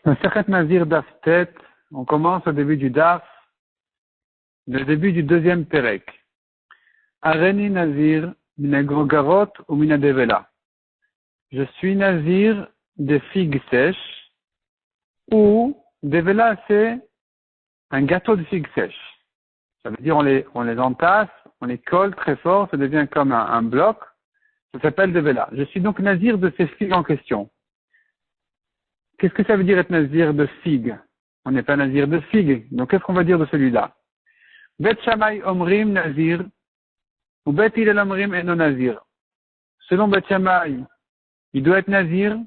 Masechet Nazir Daf Tet, on commence au début du Daf, le début du deuxième Perek. Areni Nazir mina grogarot ou mina devela. Je suis Nazir des figues sèches ou devela c'est un gâteau de figues sèches. Ça veut dire on les entasse, on les colle très fort, ça devient comme un bloc. Ça s'appelle devela. Je suis donc Nazir de ces figues en question. Qu'est-ce que ça veut dire être nazir de figues? On n'est pas nazir de figues. Donc qu'est-ce qu'on va dire de celui-là? Bet Shammai Omrim Nazir ou Bet Hillel Omrim Eno Nazir. Selon Bet Shammai, il doit être nazir,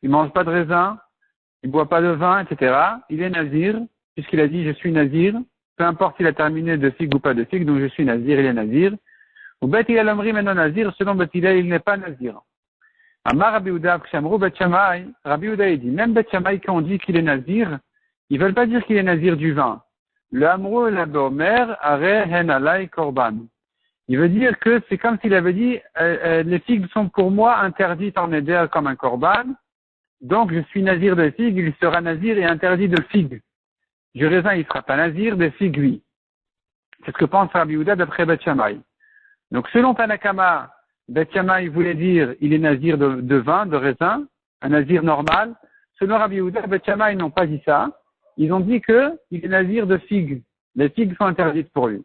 il mange pas de raisin, il boit pas de vin, etc. Il est nazir, puisqu'il a dit je suis nazir, peu importe s'il a terminé de figue ou pas de figue, donc je suis nazir, il est nazir. Ou Bet Hillel Omrim Eno Nazir, selon Bet Hillel, il n'est pas nazir. Amar Rabbi Yehuda Kshamru Bet Shammai, Rabbi Yehuda dit, même Bet Shammai quand on dit qu'il est nazir, ils veulent pas dire qu'il est nazir du vin. Le Amrou et la Bomer are hen alay korban. Il veut dire que c'est comme s'il avait dit, les figues sont pour moi interdites en éder comme un korban, donc je suis nazir de figues, il sera nazir et interdit de figues. Du raisin, il sera pas nazir, des figues, oui. C'est ce que pense Rabbi Yehuda d'après Bet Shammai. Donc selon Tanakama, Bet Shammai voulait dire il est nazir de vin, de raisin, un nazir normal. Selon Rabbi Yehuda, Bet Shammai n'ont pas dit ça. Ils ont dit que il est nazir de figues. Les figues sont interdites pour lui.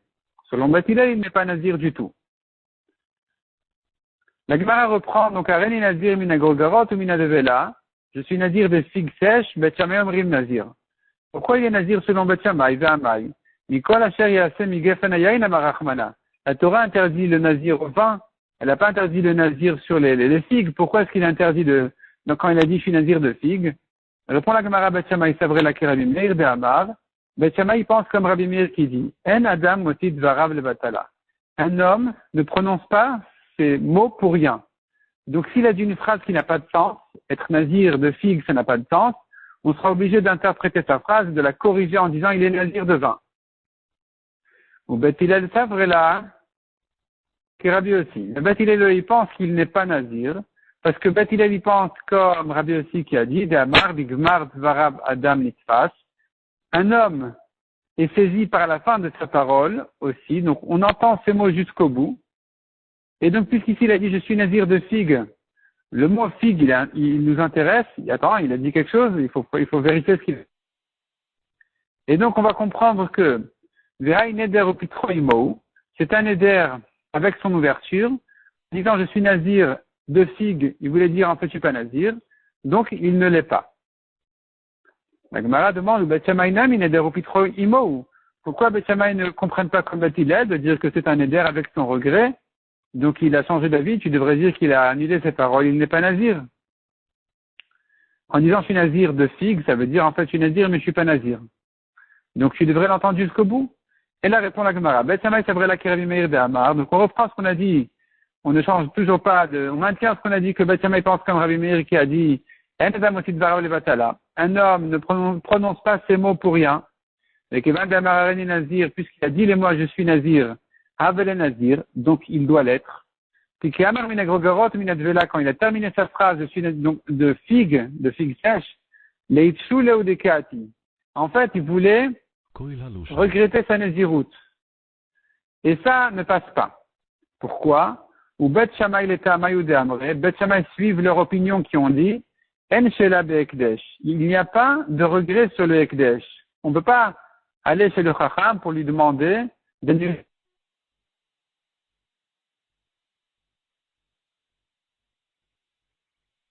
Selon Bet Hillel, il n'est pas nazir du tout. La Gemara reprend donc Areni nazir mina grogarot ou mina devela. Je suis nazir des figues sèches. Bet Shammai omrim nazir. Pourquoi il est nazir selon Bet Shammai? Ve'amai. Mikol asher yaseh migefen hayayin amarachmana. La Torah interdit le nazir au vin. Elle n'a pas interdit le nazir sur les figues. Pourquoi est-ce qu'il interdit donc quand il a dit je suis nazir de figues? Répond la Gemara Bet Shammai Savré la Rabbi Meir de Amar. Bet Shammai pense comme Rabbi Meir qui dit En Adam motit varav levatala. Un homme ne prononce pas ces mots pour rien. Donc s'il a dit une phrase qui n'a pas de sens, être nazir de figues ça n'a pas de sens, on sera obligé d'interpréter sa phrase, de la corriger en disant il est nazir de vin. Ou Bet Hillel Savré la qui Rabbi aussi. Le Bet Hillel, il pense qu'il n'est pas nazir, parce que Bet Hillel, il pense comme Rabbi aussi qui a dit, D'Amar, Bigmar, Dvarab, Adam, Nitfas. Un homme est saisi par la fin de sa parole aussi, donc on entend ces mots jusqu'au bout. Et donc, puisqu'ici il a dit, je suis nazir de figue, le mot figue, il nous intéresse. Attends, il a dit quelque chose, il faut vérifier ce qu'il dit. Et donc, on va comprendre que, Vehaï neder opitro imou, c'est un neder avec son ouverture, en disant je suis nazir de figue, il voulait dire en fait je suis pas nazir, donc il ne l'est pas. La Gemara demande Bet Shammai nami neder upitro imo. Pourquoi Bet Shammai ne comprenne pas comme Bet Hillel de dire que c'est un neder avec son regret, donc il a changé d'avis, tu devrais dire qu'il a annulé ses paroles, il n'est pas nazir. En disant je suis nazir de figue, ça veut dire en fait je suis nazir mais je suis pas nazir. Donc tu devrais l'entendre jusqu'au bout. Et là répond la Gemara, Bet Shammai Savré la Rabbi Meir de Amar. Donc on reprend ce qu'on a dit, on ne change toujours pas on maintient ce qu'on a dit que Bet Shammai pense comme Rabbi Meir qui a dit, un homme ne prononce pas ces mots pour rien. Et que Nazir, puisqu'il a dit les mots je suis nazir, Havel nazir, donc il doit l'être. Puis quand il a terminé sa phrase, je suis donc de figues sèches, en fait il voulait regretter sa naziroute. Et ça ne passe pas. Pourquoi? Ou Bet Shammai l'État Mayoudé Amre, Bet Shammai suivent leur opinion qui ont dit, En Shela Be'ekdesh. Il n'y a pas de regret sur le Ekdesh. On ne peut pas aller chez le Chacham pour lui demander d'annuler.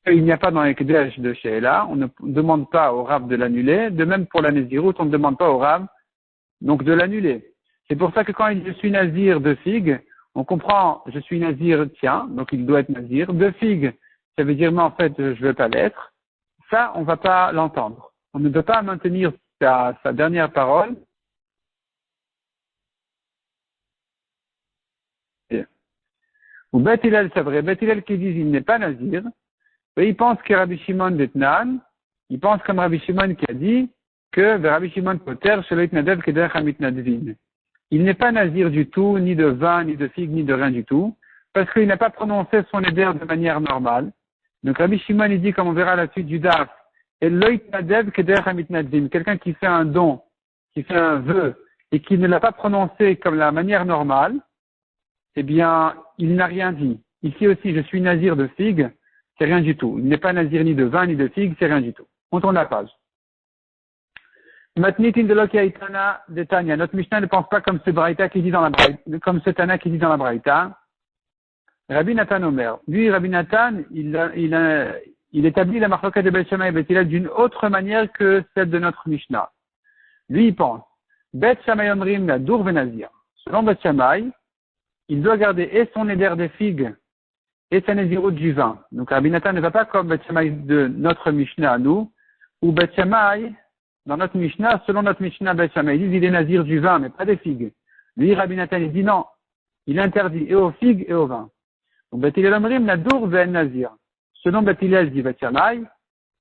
Il n'y a pas dans l'Ekdesh de Sheila, on ne demande pas au Rav de l'annuler. De même pour la naziroute, on ne demande pas au Rav donc de l'annuler. C'est pour ça que quand il dit je suis nazir de figue, on comprend je suis nazir, tiens, donc il doit être nazir. De figue, ça veut dire mais en fait je ne veux pas l'être. Ça, on ne va pas l'entendre. On ne peut pas maintenir sa dernière parole. Ou Bet Hillel, c'est vrai, Bet Hillel qui dit il n'est pas nazir, et il pense que Rabbi Shimon d'Etnan, il pense comme Rabbi Shimon qui a dit que Rabbi Shimon Poter, Sheloit Nadev Kederach Hamitnadvin. Il n'est pas nazir du tout, ni de vin, ni de figue, ni de rien du tout, parce qu'il n'a pas prononcé son éder de manière normale. Donc Rabbi Shimon, il dit, comme on verra à la suite du Daf, Et l'oitnadev kederech hamitnadvim, quelqu'un qui fait un don, qui fait un vœu, et qui ne l'a pas prononcé comme la manière normale, eh bien, il n'a rien dit. Ici aussi, je suis nazir de figue, c'est rien du tout. Il n'est pas nazir ni de vin, ni de figue, c'est rien du tout. On tourne la page. Matnitin de l'Okiaitana de Tanya. Notre Mishnah ne pense pas comme ce Braïta qui dit dans la Braïta, comme ce Tana qui dit dans la Braïta. Rabbi Nathan Omer. Lui, Rabbi Nathan, il établit la marloquette de Beth Shammai et Beth Hillel d'une autre manière que celle de notre Mishnah. Lui, il pense. Beth Shammai Omrim Nadur Venazir. Selon Beth Shammai, il doit garder et son éder des figues et sa nézirut du vin. Donc, Rabbi Nathan ne va pas comme Beth Shammai de notre Mishnah à nous, ou Beth Shammai, dans notre Mishnah, selon notre Mishnah, Beth Shammai, il dit, il est nazir du vin, mais pas des figues. Lui, Rabbi Nathan, il dit non. Il interdit et aux figues et au vin. Donc, Beth Hillel Omrim Nadur Ven Nazir. Selon Beth Hillel, dit Beth Shammai,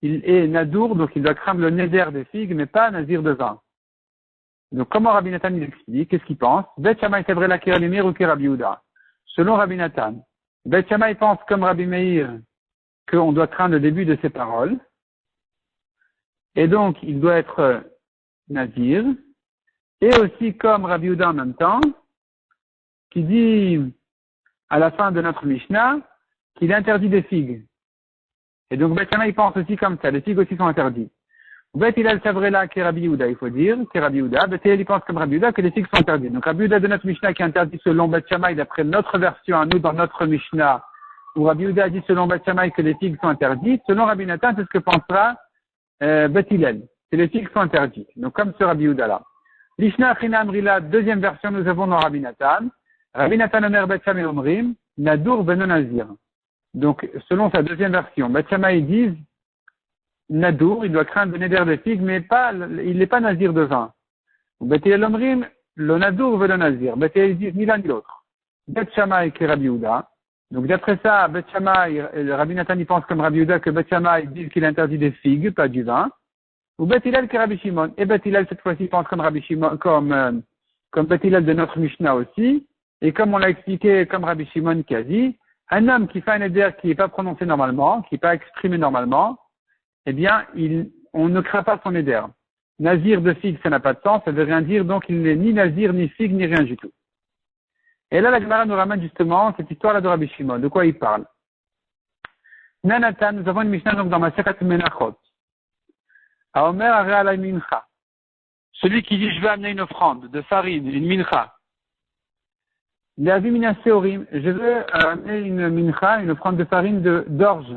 il est nadour, donc il doit craindre le néder des figues, mais pas nazir de vin. Donc, comment Rabbi Nathan il explique? Qu'est-ce qu'il pense? Beth Shammai c'est vrai la Kéralimir ou Rabbi Yehuda. Selon Rabbi Nathan, Beth Shammai pense comme Rabbi Meir qu'on doit craindre le début de ses paroles. Et donc, il doit être nazir. Et aussi comme Rabbi Yehuda en même temps, qui dit à la fin de notre Mishnah qu'il interdit des figues. Et donc, Beth Shammai pense aussi comme ça. Les figues aussi sont interdites. Beth Hillel Savrela qui est Rabbi Yehuda, il faut dire, qui est Rabbi Yehuda. Beth Hillel il pense comme Rabbi Yehuda que les figues sont interdites. Donc Rabbi Yehuda de notre Mishnah qui est interdit selon Beth Shammai d'après notre version à nous dans notre Mishnah, où Rabbi Yehuda dit selon Beth Shammai que les figues sont interdites. Selon Rabbi Nathan, c'est ce que pensera Beth Hillel, que les figues sont interdites. Donc comme ce Rabbi Yehuda là. Lishna Achina Amrila, deuxième version, nous avons dans Rabbi Nathan. Rabbi Nathan Omer Beth Shammai Omrim, Nadur Beno Nazir. Donc selon sa deuxième version, Beth Shammai disent Nadour, il doit craindre le néder des figues, mais il n'est pas nazir de vin. Beth Hillel Omrim, le Nadour veut le nazir. Beth Hillel dit ni l'un ni l'autre. Beth Shammai qui est Rabbi Yehuda. Donc d'après ça, Beth Shammai, Rabbi Nathan il pense comme Rabbi Yehuda que Beth Shammai dit qu'il interdit des figues, pas du vin. Ou Beth Hillel qui est Rabbi Shimon. Et Beth Hillel cette fois-ci pense comme Rabbi Shimon, comme Beth Hillel de notre Mishnah aussi. Et comme on l'a expliqué, comme Rabbi Shimon qui a dit, un homme qui fait un éder qui n'est pas prononcé normalement, qui n'est pas exprimé normalement, eh bien, on ne craint pas son éder. Nazir de figue, ça n'a pas de sens, ça veut rien dire, donc il n'est ni nazir, ni figue, ni rien du tout. Et là, la Gemara nous ramène justement cette histoire-là de Rabbi Shimon. De quoi il parle? Nanatan, nous avons une Mishnah donc dans Masechet Menachot. A Omer Are Alay Mincha. Celui qui dit, je vais amener une offrande de farine, une mincha. Leavi Mina Seorim, je veux amener une mincha, une offrande de farine d'orge.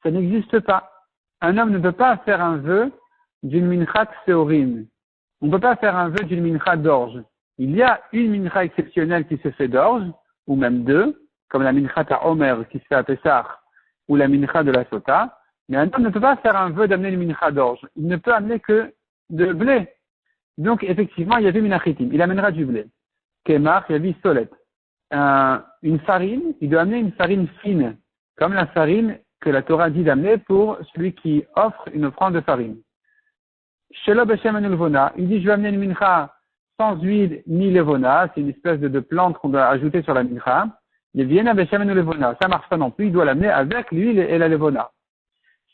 Ça n'existe pas. Un homme ne peut pas faire un vœu d'une mincha seorim. On ne peut pas faire un vœu d'une mincha d'orge. Il y a une mincha exceptionnelle qui se fait d'orge, ou même deux, comme la mincha à Omer qui se fait à Pessah, ou la mincha de la Sota. Mais un homme ne peut pas faire un vœu d'amener une mincha d'orge. Il ne peut amener que de blé. Donc, effectivement, il y avait minachitim. Il amènera du blé. Kemar, il y avait solette. Une farine, il doit amener une farine fine, comme la farine que la Torah dit d'amener pour celui qui offre une offrande de farine. Shelo Beshem Levona, il dit je vais amener une mincha sans huile ni levona, c'est une espèce de plante qu'on doit ajouter sur la mincha. Il vient à Beshem Levona, ça marche pas non plus, il doit l'amener avec l'huile et la levona.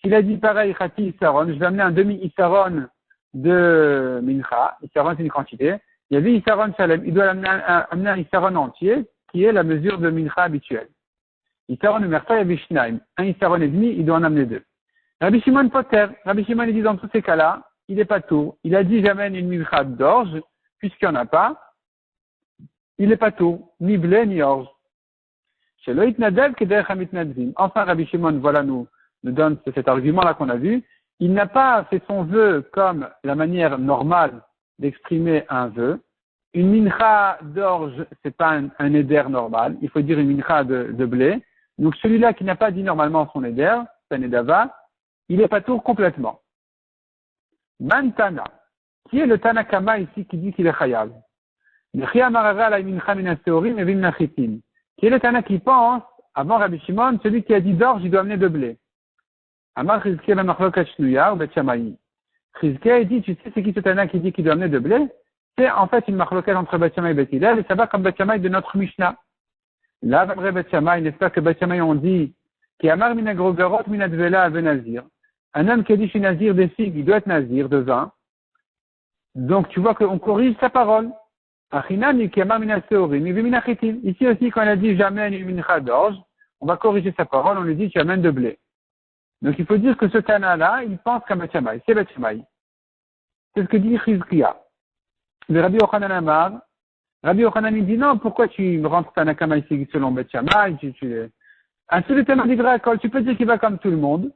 S'il a dit pareil, Khati Issaron, je vais amener un demi-Issaron de mincha, Issaron c'est une quantité, il y avait Issaron Shalem, il doit amener un Issaron entier, qui est la mesure de mincha habituelle. Issaron Umerta et Vishnaim. Un Issaron et demi, il doit en amener deux. Rabbi Shimon Poter. Rabbi Shimon, il dit dans tous ces cas-là, il est pas tout. Il a dit j'amène une mincha d'orge, puisqu'il n'y en a pas. Il est pas tout. Ni blé, ni orge. Chez Loït Nadel, Kederech Hamitnadzim. Enfin, Rabbi Shimon, voilà, nous donne cet argument-là qu'on a vu. Il n'a pas fait son vœu comme la manière normale d'exprimer un vœu. Une mincha d'orge, c'est pas un éder normal. Il faut dire une mincha de blé. Donc celui-là qui n'a pas dit normalement son éder, c'est un édava, il est pas tout complètement. Mantana, qui est le Tanakama ici qui dit qu'il est chayav? Qui est le Tana qui pense, avant Rabbi Shimon, celui qui a dit d'orge, il doit amener de blé. Amar Chizkiah ben Machlokes Shnuya ou Bet Shammai. Chizkiah dit, tu sais c'est qui ce Tana qui dit qu'il doit amener de blé? C'est en fait une marloquette entre Bet Shammai et Bet Hillel, et ça va comme Bet Shammai de notre Mishnah. Là, après Bet Shammai, n'est-ce pas que Bet Shammai ont dit, qui amar minagrogarot minadvela benazir. Un homme qui a dit je suis nazir des figues, il doit être nazir de vin. Donc tu vois qu'on corrige sa parole. Ici aussi, quand il a dit j'amène une mincha d'orge, on va corriger sa parole, on lui dit tu amènes de blé. Donc il faut dire que ce Tana-là, il pense qu'à Beth Shammai, c'est Beth Shammai. C'est ce que dit Chizkiya. Le Rabbi Yochanan Amar, Rabbi Yochanan il dit non, pourquoi tu me rentres Tanakama ici selon Beth Shammai, un seul Tana dit Drakol, tu peux dire qu'il va comme tout le monde.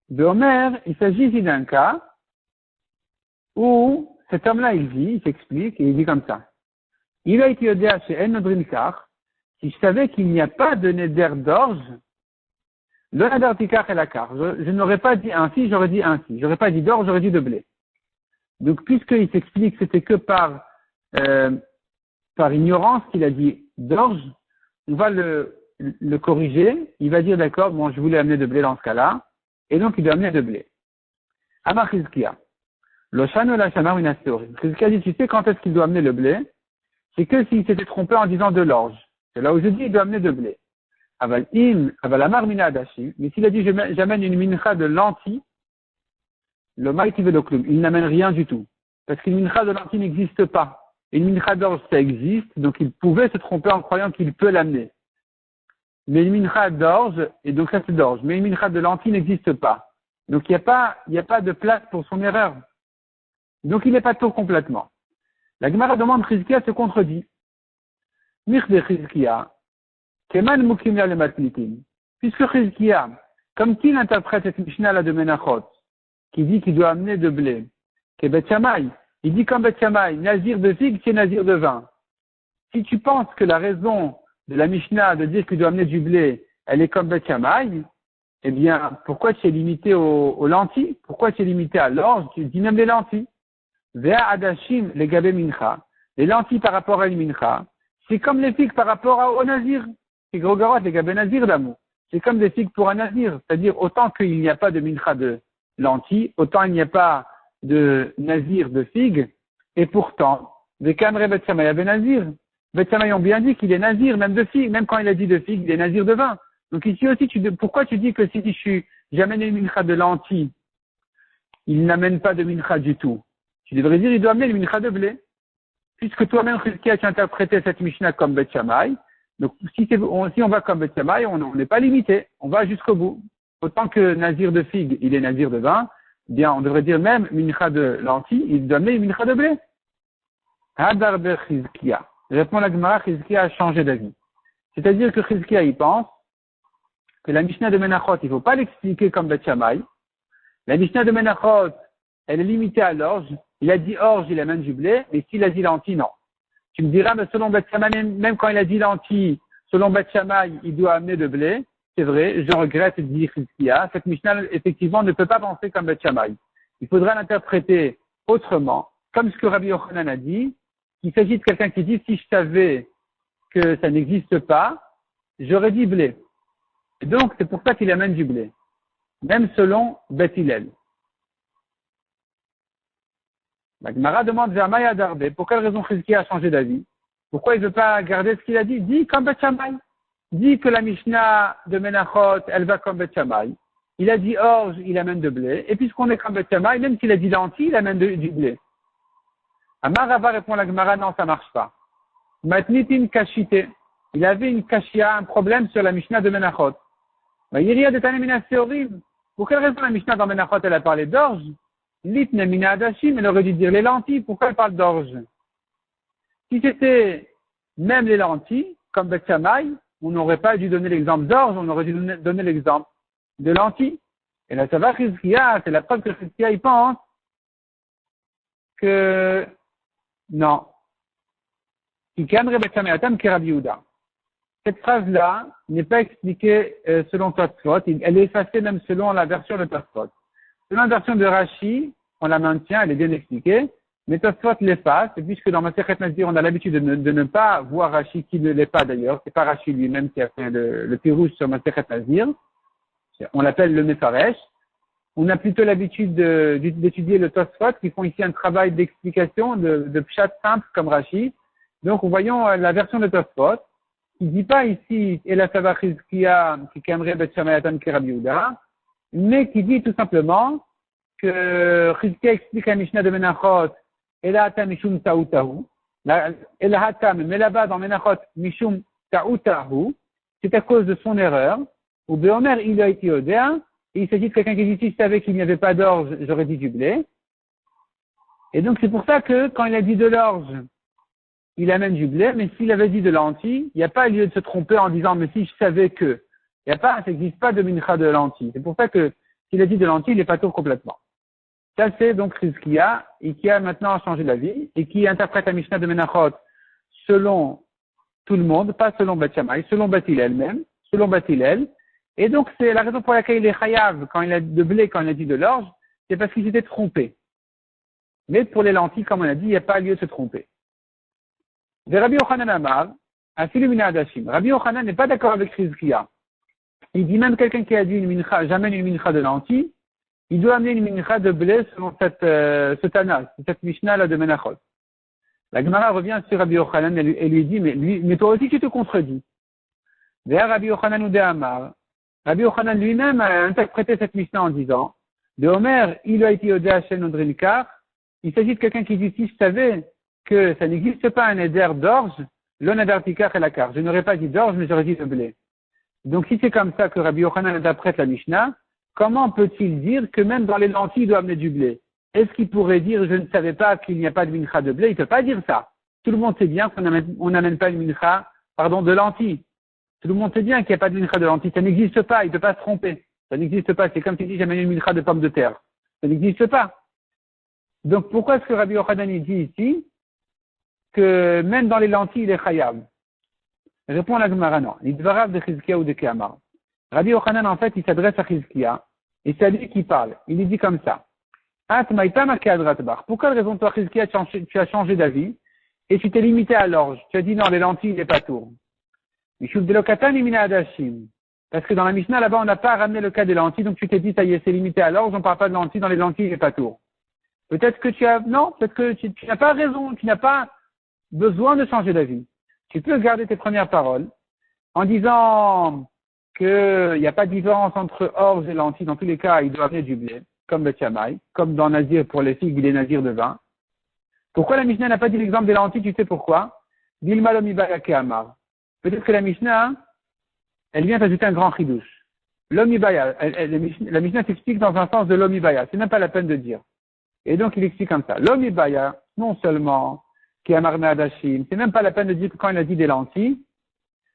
De Omer, il s'agit ici d'un cas où cet homme-là, il s'explique, et il dit comme ça. Il a été yodéa chez En Nodrin Kar, si je savais qu'il n'y a pas de neder d'orge, le neder tikar et la kar. Je n'aurais pas dit ainsi, j'aurais dit ainsi. J'aurais pas dit d'orge, j'aurais dit de blé. Donc, puisqu'il s'explique, c'était que par ignorance qu'il a dit d'orge, on va le corriger. Il va dire d'accord, bon, je voulais amener de blé dans ce cas-là, et donc il doit amener de blé. Amar Chizkiya. L'Oshano la Shamar Minastorim. Chizkiya dit, tu sais quand est-ce qu'il doit amener le blé? C'est que s'il s'était trompé en disant de l'orge. C'est là où je dis, il doit amener de blé. Avalamar Mina Adashi. Mais s'il a dit, j'amène une mincha de lentilles, le maïti veloklum, il n'amène rien du tout. Parce qu'une mincha de lentilles n'existe pas. Une mincha d'orge, ça existe, donc il pouvait se tromper en croyant qu'il peut l'amener. Mais une mincha d'orge, et donc ça c'est d'orge, mais une mincha de lentilles n'existe pas. Donc il n'y a pas de place pour son erreur. Donc il n'est pas tôt complètement. La Gemara demande Chizkiya se contredit. Mirde Chizkiya, Keman Mukimya le Matnitim. Puisque Chizkiya, comme qu'il interprète cette Mishnah là de Menachot, qui dit qu'il doit amener de blé, que Beth Shammai, il dit comme Beth Shammai, nazir de figue, c'est nazir de vin. Si tu penses que la raison de la Mishnah de dire qu'il doit amener du blé, elle est comme Beth Shammai, eh bien, pourquoi tu es limité aux lentilles? Pourquoi tu es limité à l'orge? Tu dis même les lentilles. Vea adashim les gabé mincha. Les lentilles par rapport à une mincha, c'est comme les figues par rapport au nazir. C'est gros garot, les gabé nazir d'amour. C'est comme des figues pour un nazir. C'est-à-dire, autant qu'il n'y a pas de mincha de lentilles, autant il n'y a pas de nazir de figues. Et pourtant, des kamre bet Shammai à ben nazir. Bet Shammai ont bien dit qu'il est nazir, même de figues. Même quand il a dit de figues, il est nazir de vin. Donc ici aussi, pourquoi tu dis que si j'amène une mincha de lentilles, il n'amène pas de mincha du tout? Tu devrais dire, il doit amener une mincha de blé. Puisque toi-même, Chizkiya, tu as interprété cette Mishnah comme Beth Shammai. Donc, si on va comme Beth Shammai, on n'est pas limité. On va jusqu'au bout. Autant que nazir de figue, il est nazir de vin, bien, on devrait dire même mincha de lentilles, il doit amener une mincha de blé. Hadar be Chizkiya. Répond la Gemara, Chizkiya a changé d'avis. C'est-à-dire que Chizkiya, il pense que la Mishnah de Menachot, il ne faut pas l'expliquer comme Beth Shammai. La Mishnah de Menachot, elle est limitée à l'orge. Il a dit orge, il amène du blé, mais s'il a dit lentilles, non. Tu me diras, mais selon Beth Shammai, même quand il a dit lentilles, selon Beth Shammai, il doit amener de blé. C'est vrai, je regrette de dire Chizkiya. Cette Mishnah, effectivement, ne peut pas penser comme Beth Shammai. Il faudra l'interpréter autrement, comme ce que Rabbi Yochanan a dit. Il s'agit de quelqu'un qui dit, si je savais que ça n'existe pas, j'aurais dit blé. Et donc, c'est pour ça qu'il amène du blé. Même selon Beth Hillel. La Gemara demande vers Maya Darbe, pour quelle raison Chizkiya a changé d'avis? Pourquoi il ne veut pas garder ce qu'il a dit? Dis comme Beth Shammai. Dis que la Mishnah de Menachot, elle va comme Beth Shammai. Il a dit orge, il amène de blé. Et puisqu'on est comme Beth Shammai, même s'il a dit lentilles, il amène du blé. Amar Rava répond la Gemara, non, ça marche pas. Matnitin kashite. Il avait une kashia, un problème sur la Mishnah de Menachot. Yiriya de Tanemina Seorim. Pour quelle raison la Mishnah dans Menachot, elle a parlé d'orge? Litne mina adashim, elle aurait dû dire les lentilles. Pourquoi elle parle d'orge? Si c'était même les lentilles, comme Beth Shammai, on n'aurait pas dû donner l'exemple d'orge, on aurait dû donner l'exemple de lentilles. Et là, ça va, Chizkiya, c'est la preuve que Chizkiya, il pense que non. Cette phrase-là n'est pas expliquée selon Tosfot, elle est effacée même selon la version de Tosfot. Selon la version de Rashi, on la maintient, elle est bien expliquée, mais Tosfot l'efface, et puisque dans Masechet Nazir, on a l'habitude de ne pas voir Rashi qui ne l'est pas d'ailleurs, c'est pas Rashi lui-même qui a fait le pirouge sur Masechet Nazir, on l'appelle le Mefaresh. On a plutôt l'habitude d'étudier le Tosfot, qui font ici un travail d'explication, de pshat simple comme Rashi. Donc, voyons la version de Tosfot, qui dit pas ici, Ela Sava Chizkiya, qui kaimerait Bet Shammai Atan Ki Rabbi Yehuda, mais qui dit tout simplement que Chizkiya explique la Mishnah de Menachot, Elahata Mishum Ta'utahu, Elahata, mais là-bas dans Menachot, Mishum Ta'utahu, c'est à cause de son erreur, ou Beomer, il a été odéa, et il s'agit de quelqu'un qui dit, si je savais qu'il n'y avait pas d'orge, j'aurais dit du blé. Et donc c'est pour ça que quand il a dit de l'orge, il amène du blé, mais s'il avait dit de lentilles, il n'y a pas lieu de se tromper en disant, mais si je savais que, il n'y a pas, ça n'existe pas de mincha de lentilles. C'est pour ça que s'il a dit de lentilles, il n'est pas tout complètement. Ça, c'est donc Chizkiya, et qui a maintenant changé d'avis, et qui interprète la Mishnah de Menachot selon tout le monde, pas selon Beth Shammai, selon Beth Hillel même, selon Beth Hillel. Et donc, c'est la raison pour laquelle il est chayav quand il a de blé, quand il a dit de l'orge, c'est parce qu'il s'était trompé. Mais pour les lentilles, comme on a dit, il n'y a pas lieu de se tromper. De Rabbi Yochanan Amar, Afilu Mina Adashim. Rabbi Yochanan n'est pas d'accord avec Chizkiya. Il dit même quelqu'un qui a dit une mincha, j'amène une mincha de lentilles, il doit amener une mincha de blé selon ce Tana, cette Mishnah là de Menachot. La Gemara revient sur Rabbi Yochanan et lui dit, mais toi aussi tu te contredis. D'ailleurs, Rabbi Yochanan ou de Amar, Rabbi Yochanan lui-même a interprété cette Mishnah en disant, de Omer, il a été odé Hachem Nodrinkar, il s'agit de quelqu'un qui dit, si je savais que ça n'existe pas un éder d'orge, l'onadartikar et la car. Je n'aurais pas dit d'orge, mais j'aurais dit de blé. Donc si c'est comme ça que Rabbi Yochanan interprète la Mishnah, comment peut-il dire que même dans les lentilles, il doit amener du blé? Est-ce qu'il pourrait dire, je ne savais pas qu'il n'y a pas de mincha de blé? Il ne peut pas dire ça. Tout le monde sait bien qu'on n'amène pas une mincha, de lentilles. Tout le monde sait bien qu'il n'y a pas de mincha de lentilles. Ça n'existe pas, il ne peut pas se tromper. Ça n'existe pas. C'est comme si tu dis, j'amène une mincha de pommes de terre. Ça n'existe pas. Donc pourquoi est-ce que Rabbi Yochanan dit ici que même dans les lentilles, il est chayav? Répond la Gemara, non. Il dvarav de Chizkiya ou de Keamar. Rabbi Yochanan, en fait, il s'adresse à Chizkiya, et c'est à lui qui parle. Il lui dit comme ça. Pour quelle raison, toi, Chizkiya, tu as changé d'avis, et tu t'es limité à l'orge? Tu as dit non, les lentilles, il n'est pas tour. Parce que dans la Mishnah, là-bas, on n'a pas ramené le cas des lentilles, donc tu t'es dit, ça y est, c'est limité à l'orge, on ne parle pas de lentilles, dans les lentilles, il n'est pas tour. Peut-être que tu n'as pas raison, tu n'as pas besoin de changer d'avis. Tu peux garder tes premières paroles en disant qu'il n'y a pas de différence entre orge et lentilles. Dans tous les cas, il doit amener du blé, comme le Tchamaï, comme dans Nazir pour les figues, il est Nazir de vin. Pourquoi la Mishnah n'a pas dit l'exemple des lentilles? Tu sais pourquoi? Dilma l'omibaya ke'amar. Peut-être que la Mishnah, elle vient ajouter un grand chidouche. L'omibaya, la Mishnah s'explique dans un sens de l'omibaya. C'est même pas la peine de dire. Et donc, il explique comme ça. L'omibaya, non seulement ke'amar me'adashim, c'est même pas la peine de dire que quand il a dit des lentilles,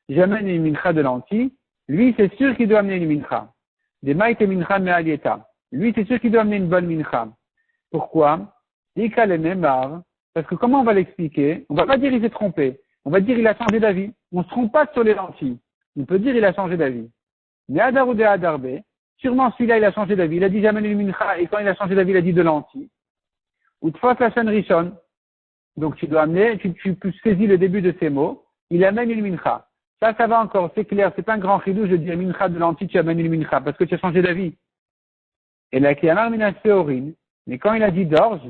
j'amène une mincha de lentilles, lui, c'est sûr qu'il doit amener une mincha. Des maït et mincha me'alieta. Lui, c'est sûr qu'il doit amener une bonne mincha. Pourquoi? Ika le memar. Parce que comment on va l'expliquer? On va pas dire il s'est trompé. On va dire il a changé d'avis. On se trompe pas sur les lentilles. On peut dire il a changé d'avis. Mais Adar ou de Adarbe, sûrement celui-là il a changé d'avis. Il a dit j'amène une mincha et quand il a changé d'avis, il a dit de lentilles. Ou tfos la shan rishon. Donc tu dois amener, tu saisis le début de ces mots. Il amène une mincha. Ça va encore, c'est clair, c'est pas un grand chidou, je dis mincha de lentilles, tu amènes une mincha, parce que tu as changé d'avis. Et là, qui a mina séorine, mais quand il a dit d'orge,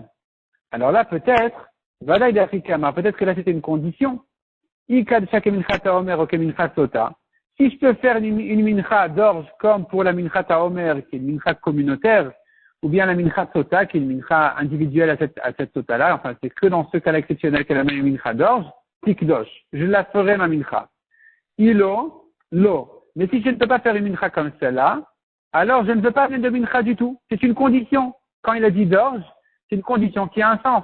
alors là, peut-être, vadaï d'Afrikama, peut-être que là, c'était une condition. Ikad chaque mincha ta'omer ou mincha sota. Si je peux faire une mincha d'orge comme pour la mincha ta'omer, qui est une mincha communautaire, ou bien la mincha sota, qui est une mincha individuelle à cette sota-là, enfin, c'est que dans ce cas exceptionnel qu'elle amène une mincha d'orge, tikdosh. Je la ferai ma mincha. Ilo, lo. Mais si je ne peux pas faire une mincha comme celle-là, alors je ne veux pas amener de mincha du tout. C'est une condition. Quand il a dit d'orge, c'est une condition qui a un sens.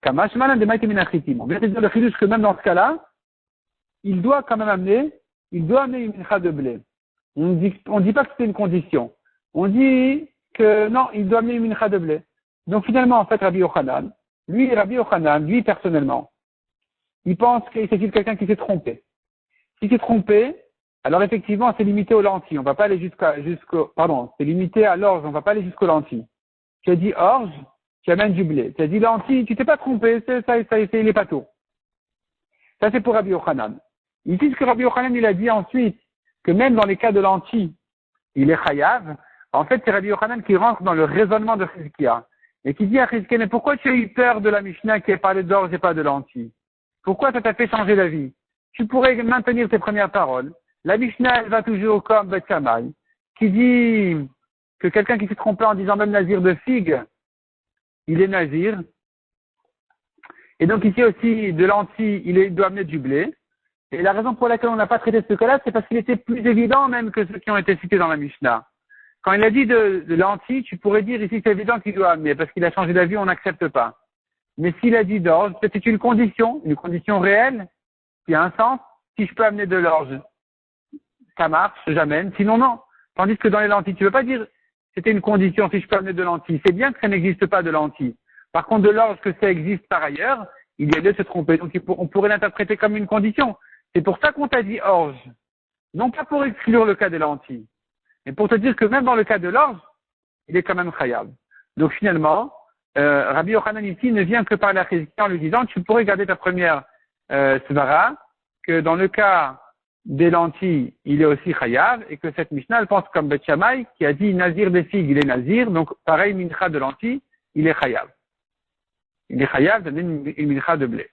Kamash malan de maïté minachitim. On vient de dire le chidouche que même dans ce cas-là, il doit quand même amener une mincha de blé. On dit pas que c'est une condition. On dit que non, il doit amener une mincha de blé. Donc finalement, en fait, Rabbi Yochanan, lui personnellement, il pense qu'il s'agit de quelqu'un qui s'est trompé. Si c'est trompé, alors effectivement, c'est limité aux lentilles. On va pas aller c'est limité à l'orge, on va pas aller jusqu'aux lentilles. Tu as dit orge, tu amènes du blé. Tu as dit lentilles, tu t'es pas trompé, il est pas tôt. Ça, c'est pour Rabbi Yochanan. Ici, ce que Rabbi Yochanan, il a dit ensuite, que même dans les cas de lentilles, il est chayav. En fait, c'est Rabbi Yochanan qui rentre dans le raisonnement de Chizkiya. Et qui dit à Chizkiya, mais pourquoi tu as eu peur de la Mishnah qui a parlé d'orge et pas de lentilles? Pourquoi ça t'a fait changer d'avis? Tu pourrais maintenir tes premières paroles. La Mishnah, elle va toujours comme Beth Shammai, qui dit que quelqu'un qui s'est trompé en disant même nazir de figue, il est nazir. Et donc ici aussi, de lentilles, il doit amener du blé. Et la raison pour laquelle on n'a pas traité ce cas-là, c'est parce qu'il était plus évident même que ceux qui ont été cités dans la Mishnah. Quand il a dit de lentilles, tu pourrais dire ici c'est évident qu'il doit amener, parce qu'il a changé d'avis, on n'accepte pas. Mais s'il a dit d'orge, c'est une condition réelle, qui a un sens. Si je peux amener de l'orge, ça marche, j'amène, sinon non. Tandis que dans les lentilles, tu ne peux pas dire c'était une condition si je peux amener de lentilles. C'est bien que ça n'existe pas de lentilles. Par contre, de l'orge, que ça existe par ailleurs, il y a lieu de se tromper. Donc on pourrait l'interpréter comme une condition. C'est pour ça qu'on t'a dit orge. Non pas pour exclure le cas des lentilles, mais pour te dire que même dans le cas de l'orge, il est quand même khayab. Donc finalement, Rabbi Yochanan ici ne vient que par la Chizkiya en lui disant tu pourrais garder ta première svara, que dans le cas des lentilles, il est aussi chayav, et que cette Mishnah, elle pense comme Beth Shammai, qui a dit nazir des figues, il est nazir, donc pareil, mincha de lentilles, il est chayav. Il est chayav, c'est une mincha de blé.